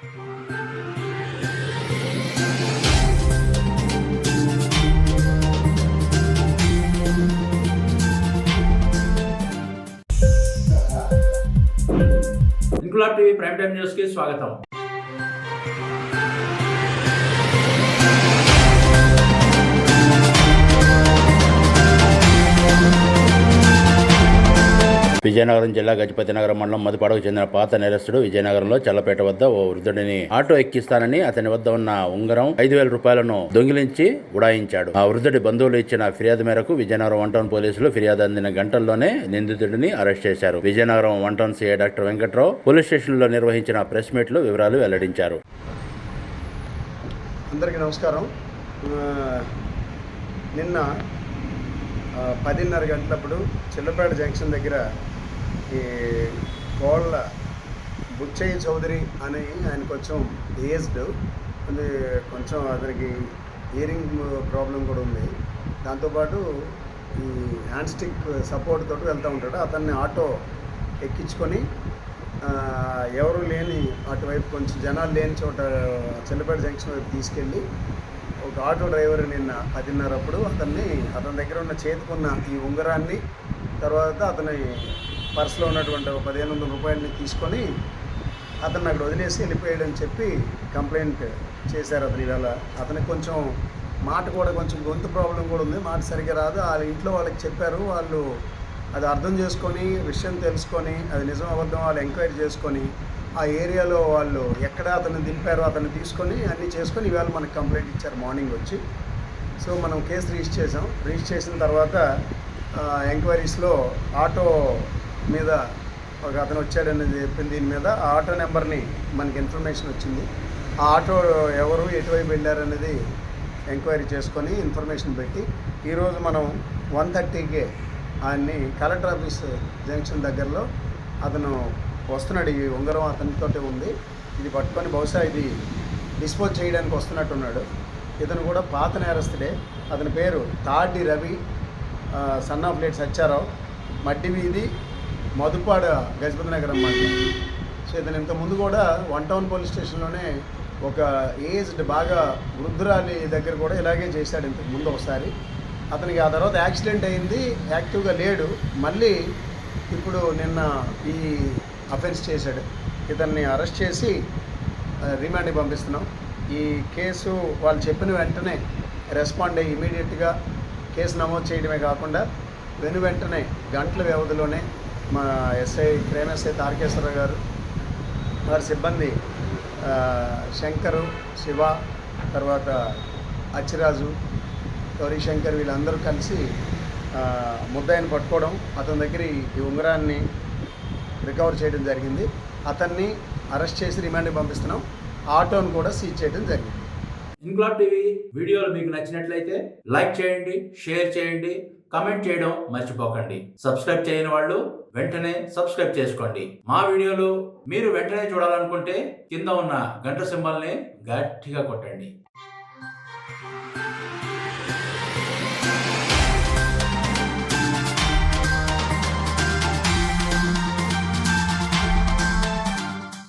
Inquilab TV prime time news కి స్వాగతం. విజయనగరం జిల్లా గజపతి నగరం మండలం మధుపాడకు చెందిన పాత నేరస్తుడు విజయనగరంలో చల్లపేట వద్ద ఓ వృద్ధుడిని ఆటో ఎక్కిస్తానని అతని వద్ద ఉన్న ఉంగరం 5,000 రూపాయలను దొంగిలించి ఉడాయించాడు. ఆ వృద్ధుడి బంధువులు ఇచ్చిన ఫిర్యాదు మేరకు విజయనగరం 1 టౌన్ పోలీసులు ఫిర్యాదు అందిన గంటల్లోనే నిందితుడిని అరెస్ట్ చేశారు. Vizianagaram 1 town CI doctor Venkatrao police స్టేషన్లో నిర్వహించిన ప్రెస్ మీట్ లో వివరాలు వెల్లడించారు. అందరికీ నమస్కారం. నిన్న 10:30 గంటలప్పుడు చిల్లపేట జంక్షన్ దగ్గర ఈ కోళ్ళ బుచ్చయ్య చౌదరి అని ఆయన కొంచెం ఏజ్డ్, అది కొంచెం అతనికి ఇయరింగ్ ప్రాబ్లం కూడా ఉంది. దాంతోపాటు ఈ హ్యాండ్ స్టిక్ సపోర్ట్ తోటి వెళ్తూ ఉంటాడు. అతన్ని ఆటో ఎక్కించుకొని ఎవరు లేని అటువైపు కొంచెం జనాలు లేని చోట చిల్లపేట జంక్షన్ వైపు తీసుకెళ్ళి ఒక ఆటో డ్రైవర్ నిన్న 10:30 అప్పుడు అతని దగ్గర ఉన్న చేతికున్న ఈ ఉంగరాన్ని, తర్వాత అతని పర్సులో ఉన్నటువంటి 1,500 రూపాయలని తీసుకొని అతన్ని అక్కడ వదిలేసి వెళ్ళిపోయాడని చెప్పి కంప్లైంట్ చేశారు. అతను ఇవాళ అతనికి కొంచెం మాట కూడా కొంచెం గొంతు ప్రాబ్లం కూడా ఉంది, మాట సరిగ్గా రాదు. వాళ్ళ ఇంట్లో వాళ్ళకి చెప్పారు, వాళ్ళు అది అర్థం చేసుకొని విషయం తెలుసుకొని అది నిజం అబద్ధం వాళ్ళు ఎంక్వైరీ చేసుకొని ఆ ఏరియాలో వాళ్ళు ఎక్కడ అతను దింపారో అతన్ని తీసుకొని అన్నీ చేసుకొని ఇవాళ మనకు కంప్లైంట్ ఇచ్చారు మార్నింగ్ వచ్చి. సో మనం కేసు రిజిస్టర్ చేసాం. రిజిస్టర్ చేసిన తర్వాత ఎంక్వైరీస్లో ఆటో మీద ఒక అతను వచ్చాడనేది చెప్పింది. దీని మీద ఆ ఆటో నెంబర్ని మనకి ఇన్ఫర్మేషన్ వచ్చింది. ఆ ఆటో ఎవరు ఎటువైపు వెళ్ళారనేది ఎంక్వైరీ చేసుకొని ఇన్ఫర్మేషన్ పెట్టి ఈరోజు మనం 1:30కే ఆయన్ని కలెక్టర్ ఆఫీస్ జంక్షన్ దగ్గరలో అతను వస్తున్నాడు. ఈ ఉంగరం అతనితోటే ఉంది. ఇది పట్టుకొని బహుశా ఇది డిస్పోజ్ చేయడానికి వస్తున్నట్టున్నాడు. ఇతను కూడా పాత నేరస్తుడే. అతని పేరు Tadi Ravi, son of late Satyarao, Maddi వీధి, మధుపాడ, గజపతి నగరం మండలం. సో ఇతను ఇంతకుముందు కూడా 1 టౌన్ పోలీస్ స్టేషన్లోనే ఒక ఏజ్డ్ బాగా వృద్ధురాలి దగ్గర కూడా ఇలాగే చేశాడు ఇంతకుముందు ఒకసారి. అతనికి ఆ తర్వాత యాక్సిడెంట్ అయింది, యాక్టివ్గా లేడు. మళ్ళీ ఇప్పుడు నిన్న ఈ అఫెన్స్ చేశాడు. ఇతన్ని అరెస్ట్ చేసి రిమాండ్కి పంపిస్తున్నాం. ఈ కేసు వాళ్ళు చెప్పిన వెంటనే రెస్పాండ్ అయ్యి ఇమీడియట్గా కేసు నమోదు చేయడమే కాకుండా వెంటనే గంటల వ్యవధిలోనే మా ఎస్ఐ క్రైమ్ ఎస్ఐ తారకేశ్వరరావు గారు, వారి సిబ్బంది శంకరు, శివ, తర్వాత అచ్చిరాజు, గౌరీశంకర్ వీళ్ళందరూ కలిసి ముద్దాయిని పట్టుకోవడం, అతని దగ్గర ఈ ఉంగరాన్ని రికవర్ చేయడం జరిగింది. అతన్ని అరెస్ట్ చేసి రిమాండ్కి పంపిస్తున్నాం. ఆటోను కూడా సీజ్ చేయడం జరిగింది. ఇంక్లాబ్ టీవీ వీడియోలు మీకు నచ్చినట్లయితే లైక్ చేయండి, షేర్ చేయండి, కమెంట్ చేయడం మర్చిపోకండి. సబ్స్క్రైబ్ చేయని వాళ్ళు వెంటనే సబ్స్క్రైబ్ చేసుకోండి. మా వీడియోలు మీరు వెంటనే చూడాలనుకుంటే కింద ఉన్న గంట సింబల్ని గట్టిగా కొట్టండి.